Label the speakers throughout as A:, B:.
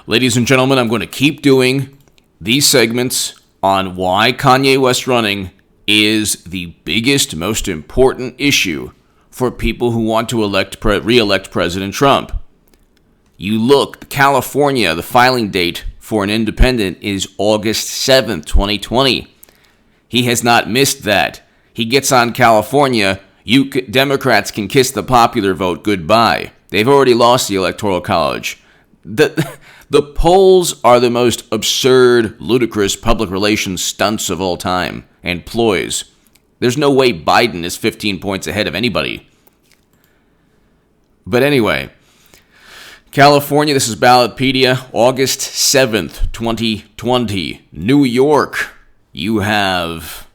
A: Ladies and gentlemen, I'm going to keep doing these segments on why Kanye West running is the biggest, most important issue for people who want to re-elect President Trump. You look, California, the filing date for an independent is August 7th, 2020. He has not missed that. He gets on California, Democrats can kiss the popular vote goodbye. They've already lost the Electoral College. The polls are the most absurd, ludicrous public relations stunts of all time and ploys. There's no way Biden is 15 points ahead of anybody. But anyway, California, this is Ballotpedia, August 7th, 2020. New York, you have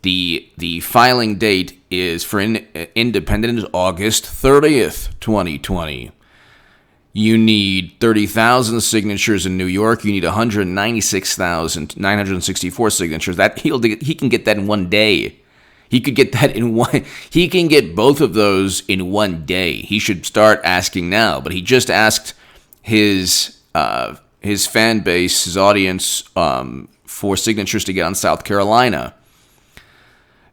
A: the filing date is for independent is August 30th, 2020. You need 30,000 signatures in New York. You need 196,964 signatures. He can get that in one day. He could get that in one. He can get both of those in one day. He should start asking now. But he just asked his fan base, his audience, for signatures to get on South Carolina.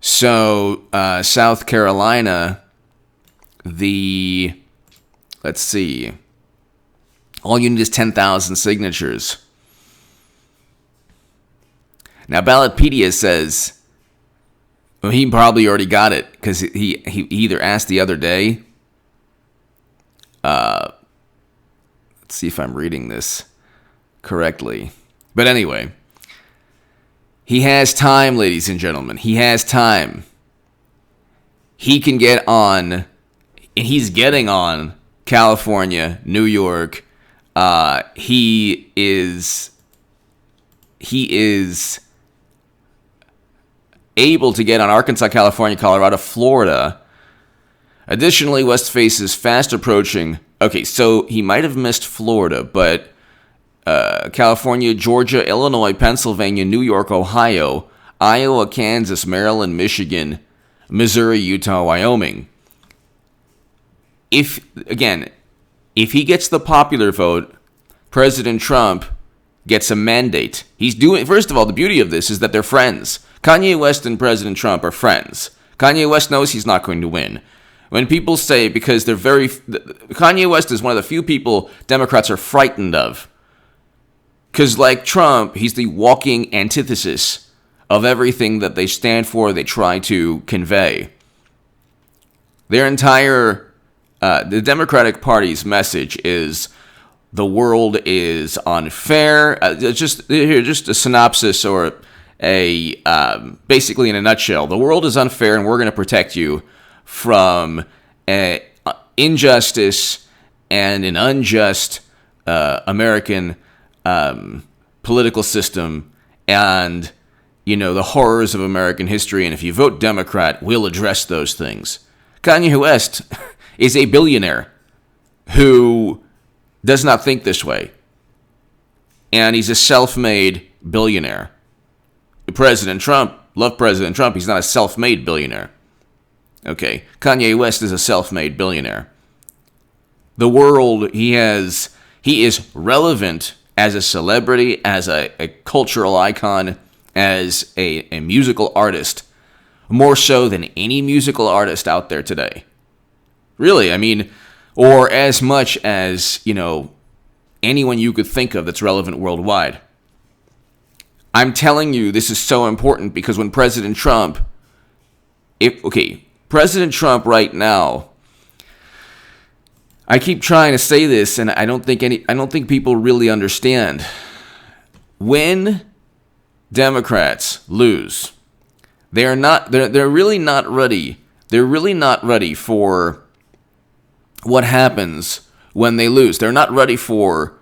A: So South Carolina, let's see. All you need is 10,000 signatures. Now, Ballotpedia says, well, he probably already got it because he either asked the other day. Let's see if I'm reading this correctly. But anyway, he has time, ladies and gentlemen. He has time. He can get on, and he's getting on California, New York. He is able to get on Arkansas, California, Colorado, Florida. Additionally, West faces fast approaching. Okay, so he might have missed Florida, but California, Georgia, Illinois, Pennsylvania, New York, Ohio, Iowa, Kansas, Maryland, Michigan, Missouri, Utah, Wyoming. If he gets the popular vote, President Trump gets a mandate. First of all, the beauty of this is that they're friends. Kanye West and President Trump are friends. Kanye West knows he's not going to win. When people say, because Kanye West is one of the few people Democrats are frightened of. Because like Trump, he's the walking antithesis of everything that they stand for, they try to convey. Their entire the Democratic Party's message is the world is unfair. Just a synopsis or basically in a nutshell. The world is unfair and we're going to protect you from injustice and an unjust American political system and, the horrors of American history. And if you vote Democrat, we'll address those things. Kanye West is a billionaire who does not think this way. And he's a self-made billionaire. President Trump, love President Trump, he's not a self-made billionaire. Okay, Kanye West is a self-made billionaire. The world, he is relevant as a celebrity, as a cultural icon, as a musical artist, more so than any musical artist out there today. Really, or as much as, anyone you could think of that's relevant worldwide. I'm telling you, this is so important because when President Trump right now, I keep trying to say this and I don't think people really understand. When Democrats lose, they're really not ready. They're really not ready for what happens when they lose. They're not ready for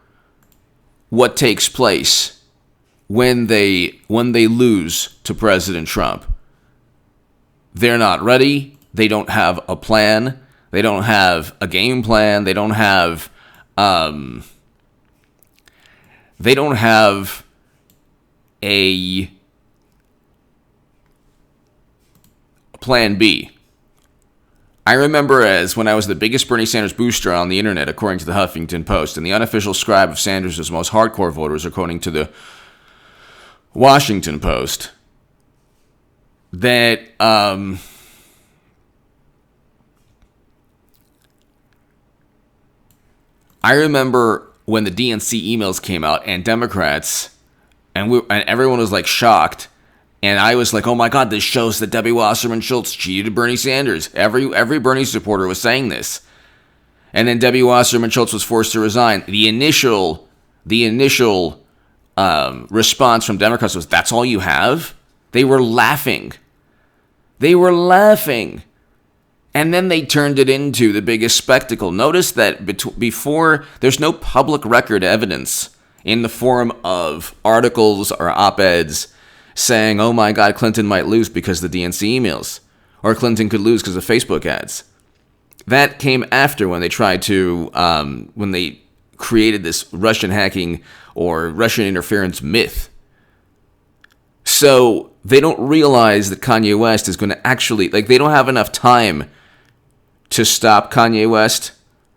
A: what takes place when they lose to President Trump. They're not ready. They don't have a plan. They don't have a game plan. They don't have a plan B. I remember as when I was the biggest Bernie Sanders booster on the internet, according to the Huffington Post, and the unofficial scribe of Sanders' most hardcore voters, according to the Washington Post, that I remember when the DNC emails came out and Democrats and everyone was like shocked. And I was like, oh my God, this shows that Debbie Wasserman Schultz cheated Bernie Sanders. Every Bernie supporter was saying this. And then Debbie Wasserman Schultz was forced to resign. The initial response from Democrats was, that's all you have? They were laughing. And then they turned it into the biggest spectacle. Notice that before, there's no public record evidence in the form of articles or op-eds saying, oh my God, Clinton might lose because of the DNC emails, or Clinton could lose because of Facebook ads. That came after when they tried to, when they created this Russian hacking or Russian interference myth. So they don't realize that Kanye West is going to actually, they don't have enough time to stop Kanye West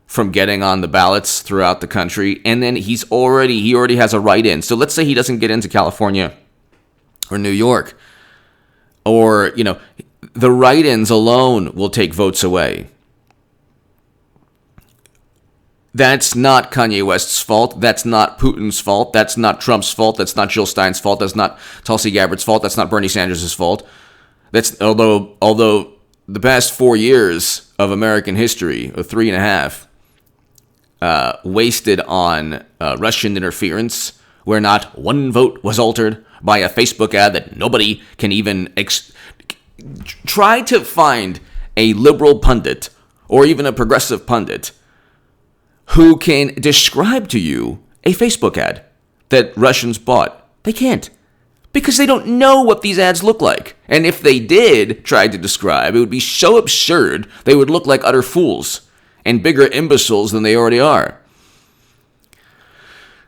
A: from getting on the ballots throughout the country. And then he already has a write-in. So let's say he doesn't get into California or New York, or, the write-ins alone will take votes away. That's not Kanye West's fault. That's not Putin's fault. That's not Trump's fault. That's not Jill Stein's fault. That's not Tulsi Gabbard's fault. That's not Bernie Sanders' fault. That's although the past 4 years of American history, or 3.5, wasted on Russian interference, where not one vote was altered by a Facebook ad that nobody can even try to find a liberal pundit or even a progressive pundit who can describe to you a Facebook ad that Russians bought. They can't, because they don't know what these ads look like. And if they did try to describe, it would be so absurd they would look like utter fools and bigger imbeciles than they already are.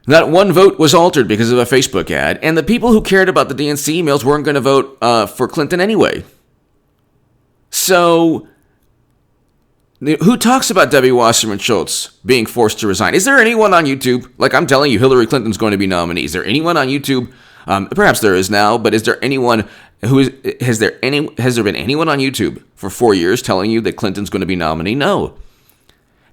A: Not one vote was altered because of a Facebook ad, and the people who cared about the DNC emails weren't going to vote for Clinton anyway. So, who talks about Debbie Wasserman Schultz being forced to resign? Is there anyone on YouTube? I'm telling you, Hillary Clinton's going to be nominee. Is there anyone on YouTube? Perhaps there is now, but is there anyone has there been anyone on YouTube for 4 years telling you that Clinton's going to be nominee? No.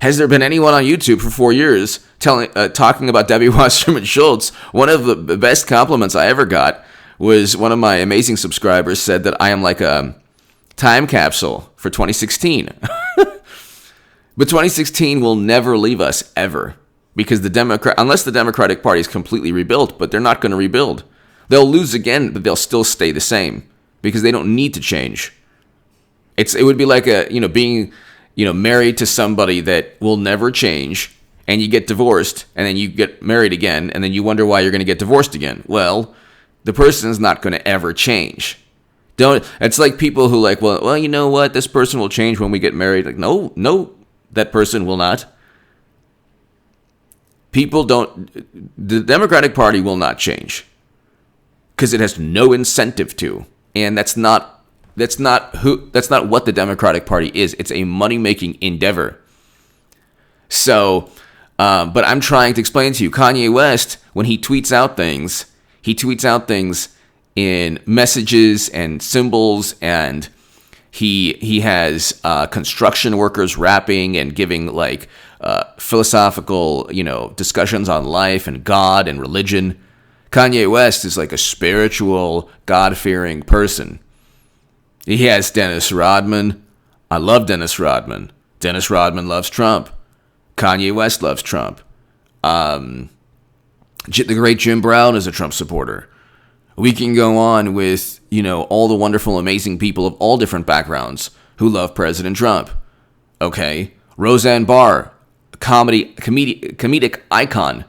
A: Has there been anyone on YouTube for 4 years talking about Debbie Wasserman Schultz? One of the best compliments I ever got was one of my amazing subscribers said that I am like a time capsule for 2016. But 2016 will never leave us, ever. Because unless the Democratic Party is completely rebuilt, but they're not going to rebuild. They'll lose again, but they'll still stay the same. Because they don't need to change. It would be like being married to somebody that will never change, and you get divorced, and then you get married again, and then you wonder why you're going to get divorced again. Well, the person is not going to ever change. It's like people who well, you know what? This person will change when we get married. No, that person will not. The Democratic Party will not change because it has no incentive to, and that's not what the Democratic Party is. It's a money-making endeavor. So, but I'm trying to explain to you, Kanye West, when he tweets out things in messages and symbols, and he has construction workers rapping and giving philosophical, discussions on life and God and religion. Kanye West is like a spiritual, God-fearing person. He has Dennis Rodman. I love Dennis Rodman. Dennis Rodman loves Trump. Kanye West loves Trump. The great Jim Brown is a Trump supporter. We can go on with, all the wonderful, amazing people of all different backgrounds who love President Trump. Okay. Roseanne Barr, comedic icon.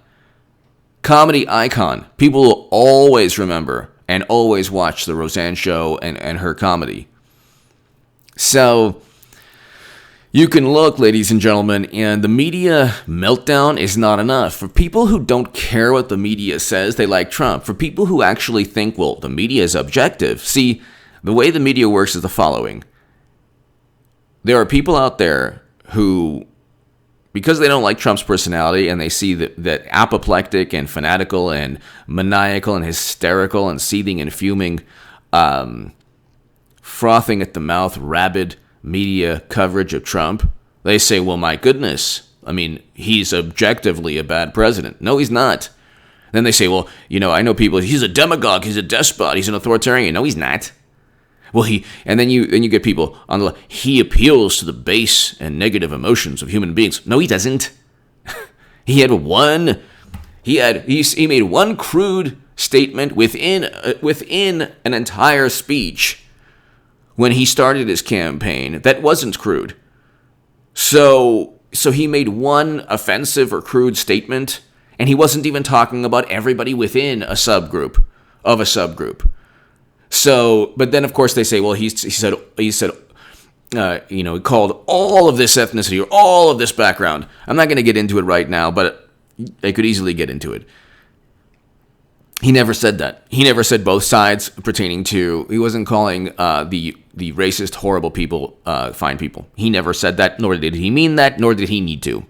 A: Comedy icon. People will always remember and always watch the Roseanne show and her comedy. So, you can look, ladies and gentlemen, and the media meltdown is not enough. For people who don't care what the media says, they like Trump. For people who actually think, well, the media is objective. See, the way the media works is the following. there are people out there who, because they don't like Trump's personality and they see that apoplectic and fanatical and maniacal and hysterical and seething and fuming, frothing at the mouth, rabid media coverage of Trump, they say, well, my goodness, I mean, he's objectively a bad president. No, he's not. Then they say, well, I know people, he's a demagogue, he's a despot, he's an authoritarian. No, he's not. Well, then you get people on the left, he appeals to the base and negative emotions of human beings. No, he doesn't. He made one crude statement within an entire speech when he started his campaign that wasn't crude. So he made one offensive or crude statement, and he wasn't even talking about everybody within a subgroup of a subgroup. So, but then of course they say, well, he said, he called all of this ethnicity or all of this background. I'm not going to get into it right now, but I could easily get into it. He never said that. He never said both sides pertaining to, he wasn't calling the racist, horrible people fine people. He never said that, nor did he mean that, nor did he need to.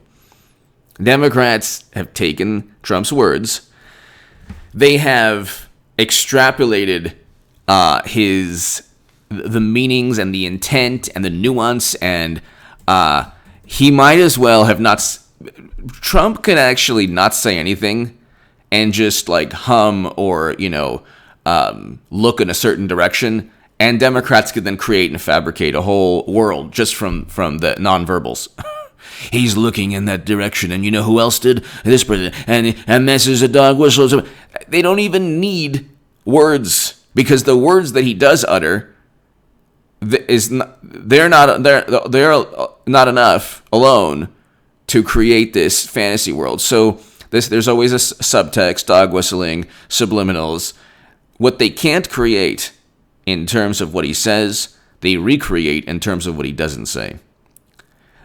A: Democrats have taken Trump's words. They have extrapolated the meanings and the intent and the nuance, and he might as well have not. Trump can actually not say anything and just like hum or look in a certain direction, and Democrats could then create and fabricate a whole world just from the nonverbals. He's looking in that direction, and you know who else did? This president, and this is a dog whistle. They don't even need words. Because the words that he does utter they're not enough alone to create this fantasy world. So there's always a subtext, dog whistling, subliminals. What they can't create in terms of what he says, they recreate in terms of what he doesn't say.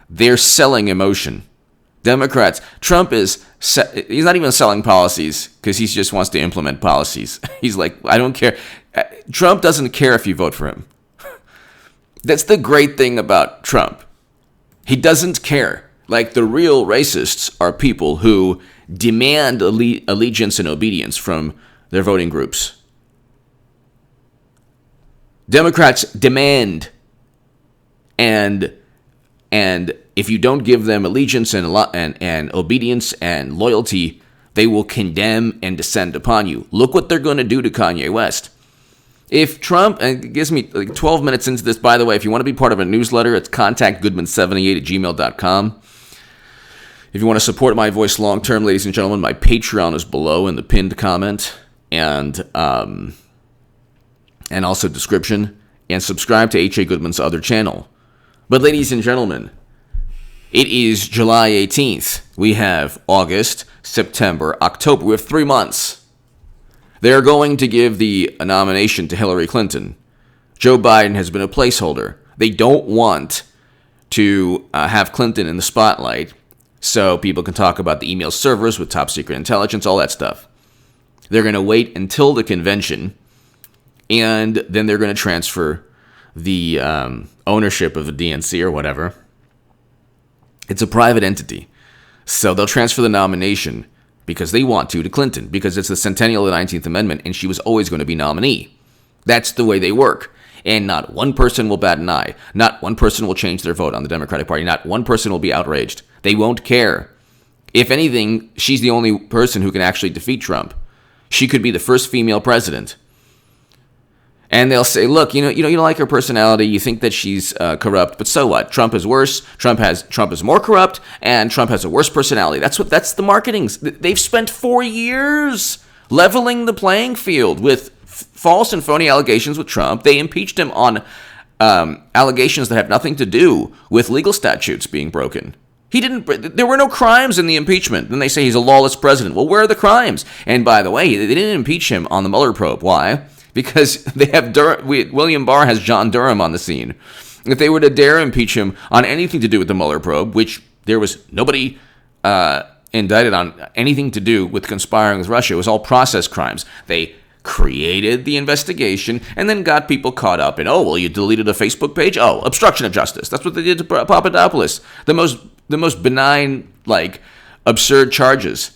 A: They're selling emotion. Democrats, Trump he's not even selling policies because he just wants to implement policies. He's like, I don't care. Trump doesn't care if you vote for him. That's the great thing about Trump. He doesn't care. Like, the real racists are people who demand allegiance and obedience from their voting groups. Democrats demand, and if you don't give them allegiance and obedience and loyalty, they will condemn and descend upon you. Look what they're going to do to Kanye West. If Trump, and it gives me like 12 minutes into this, by the way, if you want to be part of a newsletter, it's contactgoodman78@gmail.com. If you want to support my voice long-term, ladies and gentlemen, my Patreon is below in the pinned comment and also description, and subscribe to H.A. Goodman's other channel. But ladies and gentlemen, it is July 18th. We have August, September, October. We have 3 months. They're going to give the nomination to Hillary Clinton. Joe Biden has been a placeholder. They don't want to have Clinton in the spotlight so people can talk about the email servers with top secret intelligence, all that stuff. They're going to wait until the convention, and then they're going to transfer the ownership of the DNC or whatever. It's a private entity. So they'll transfer the nomination because they want to Clinton, because it's the centennial of the 19th Amendment, and she was always going to be nominee. That's the way they work. And not one person will bat an eye. Not one person will change their vote on the Democratic Party. Not one person will be outraged. They won't care. If anything, she's the only person who can actually defeat Trump. She could be the first female president. And they'll say, look, you don't like her personality. You think that she's corrupt, but so what? Trump is worse. Trump is more corrupt, and Trump has a worse personality. That's the marketing. They've spent 4 years leveling the playing field with false and phony allegations with Trump. They impeached him on allegations that have nothing to do with legal statutes being broken. There were no crimes in the impeachment. Then they say he's a lawless president. Well, where are the crimes? And by the way, they didn't impeach him on the Mueller probe. Why? Because they have William Barr has John Durham on the scene. If they were to dare impeach him on anything to do with the Mueller probe, which there was nobody indicted on anything to do with conspiring with Russia, it was all process crimes. They created the investigation, and then got people caught up in, oh, well, you deleted a Facebook page? Oh, obstruction of justice. That's what they did to Papadopoulos. The most benign, like, absurd charges.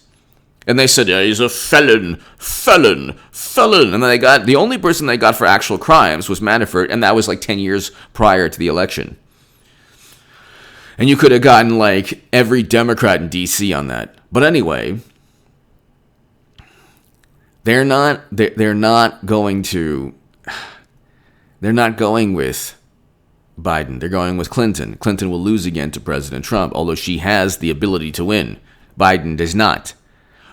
A: And they said, yeah, he's a felon. And then the only person they got for actual crimes was Manafort, and that was like 10 years prior to the election. And you could have gotten like every Democrat in D.C. on that. But anyway, they're not going with Biden. They're going with Clinton. Clinton will lose again to President Trump, although she has the ability to win. Biden does not.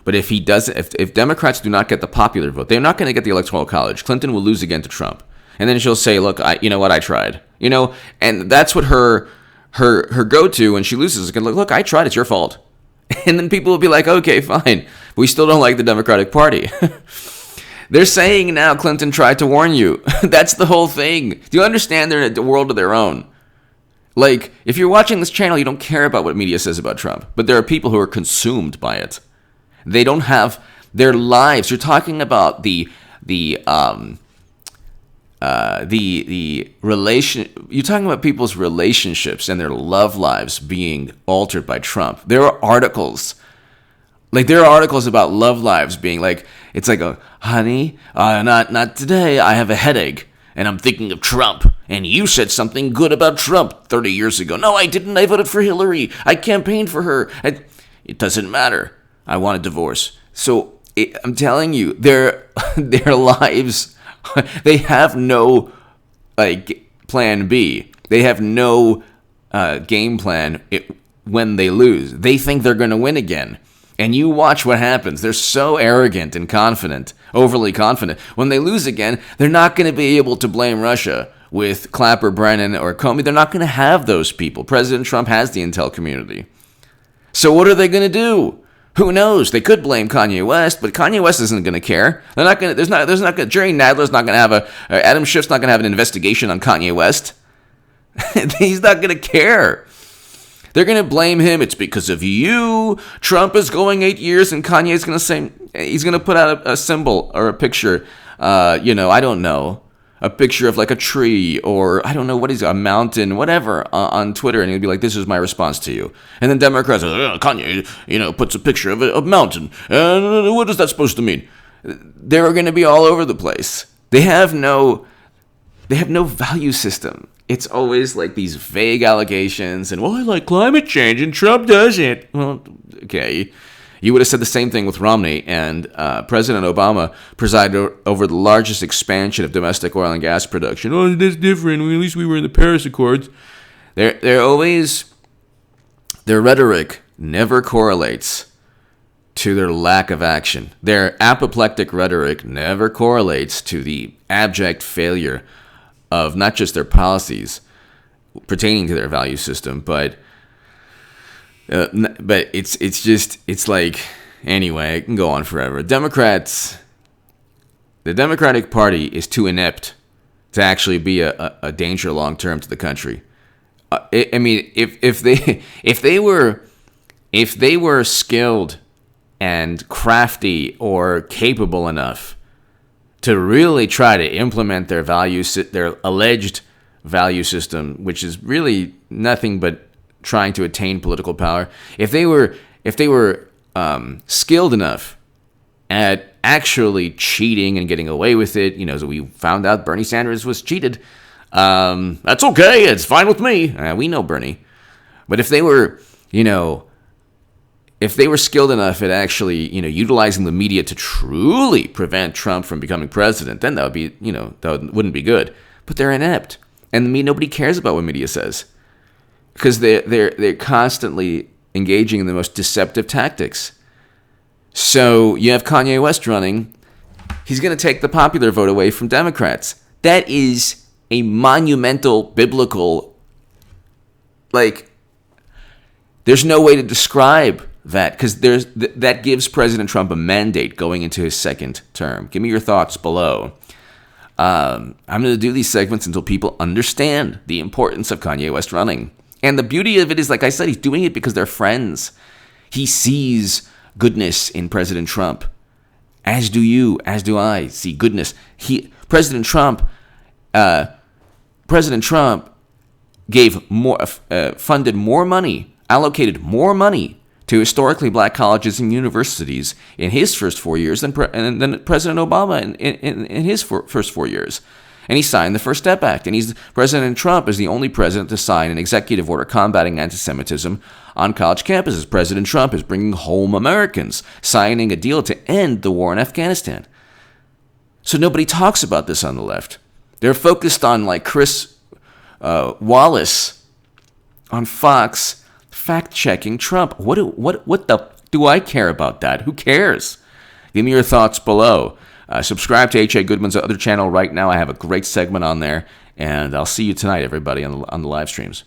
A: But if he doesn't, if Democrats do not get the popular vote, they're not going to get the Electoral College. Clinton will lose again to Trump, and then she'll say, "Look, you know what? I tried." And that's what her go-to when she loses is going to look, I tried. It's your fault. And then people will be like, "Okay, fine. We still don't like the Democratic Party." They're saying now Clinton tried to warn you. That's the whole thing. Do you understand? They're in a world of their own. Like, if you're watching this channel, you don't care about what media says about Trump, but there are people who are consumed by it. They don't have their lives. You're talking about the relation. You're talking about people's relationships and their love lives being altered by Trump. There are articles about love lives being like, it's like, honey, not today. I have a headache and I'm thinking of Trump. And you said something good about Trump 30 years ago. No, I didn't. I voted for Hillary. I campaigned for her. It doesn't matter. I want a divorce. So I'm telling you, their lives, they have no plan B. They have no game plan when they lose. They think they're going to win again. And you watch what happens. They're so arrogant and confident, overly confident. When they lose again, they're not going to be able to blame Russia with Clapper, Brennan, or Comey. They're not going to have those people. President Trump has the intel community. So what are they going to do? Who knows? They could blame Kanye West, but Kanye West isn't going to care. They're not going to. There's not. Jerry Nadler's not going to have Adam Schiff's not going to have an investigation on Kanye West. He's not going to care. They're going to blame him. It's because of you. Trump is going 8 years, and Kanye's going to say he's going to put out a symbol or a picture. I don't know. A picture of like a tree or I don't know what a mountain, whatever, on Twitter, and he'll be like, "This is my response to you." And then Democrats, Kanye, puts a picture of a mountain. What is that supposed to mean? They're going to be all over the place. They have no value system. It's always like these vague allegations, and I like climate change, and Trump doesn't. Well, okay. You would have said the same thing with Romney, and President Obama presided over the largest expansion of domestic oil and gas production. Oh, that's different. At least we were in the Paris Accords. They're always, their rhetoric never correlates to their lack of action. Their apoplectic rhetoric never correlates to the abject failure of not just their policies pertaining to their value system, but it's like, anyway, I can go on forever. The Democratic Party is too inept to actually be a danger long term to the country. If they were skilled and crafty or capable enough to really try to implement their alleged value system, which is really nothing but trying to attain political power. If they were skilled enough at actually cheating and getting away with it, so we found out Bernie Sanders was cheated. That's okay. It's fine with me. We know Bernie. But if they were, skilled enough at actually, utilizing the media to truly prevent Trump from becoming president, then that would be, that wouldn't be good. But they're inept, and nobody cares about what media says. Because they're constantly engaging in the most deceptive tactics. So you have Kanye West running. He's going to take the popular vote away from Democrats. That is a monumental biblical, there's no way to describe that, because that gives President Trump a mandate going into his second term. Give me your thoughts below. I'm going to do these segments until people understand the importance of Kanye West running. And the beauty of it is, like I said, he's doing it because they're friends. He sees goodness in President Trump. as do you, as do I. See, goodness, President Trump gave more, funded more money, allocated more money to historically black colleges and universities in his first 4 years than President Obama in his first 4 years. And he signed the First Step Act. And President Trump is the only president to sign an executive order combating anti-Semitism on college campuses. President Trump is bringing home Americans, signing a deal to end the war in Afghanistan. So nobody talks about this on the left. They're focused on like Chris Wallace on Fox fact-checking Trump. What the do I care about that? Who cares? Give me your thoughts below. Subscribe to H.A. Goodman's other channel right now. I have a great segment on there, and I'll see you tonight, everybody, on the live streams.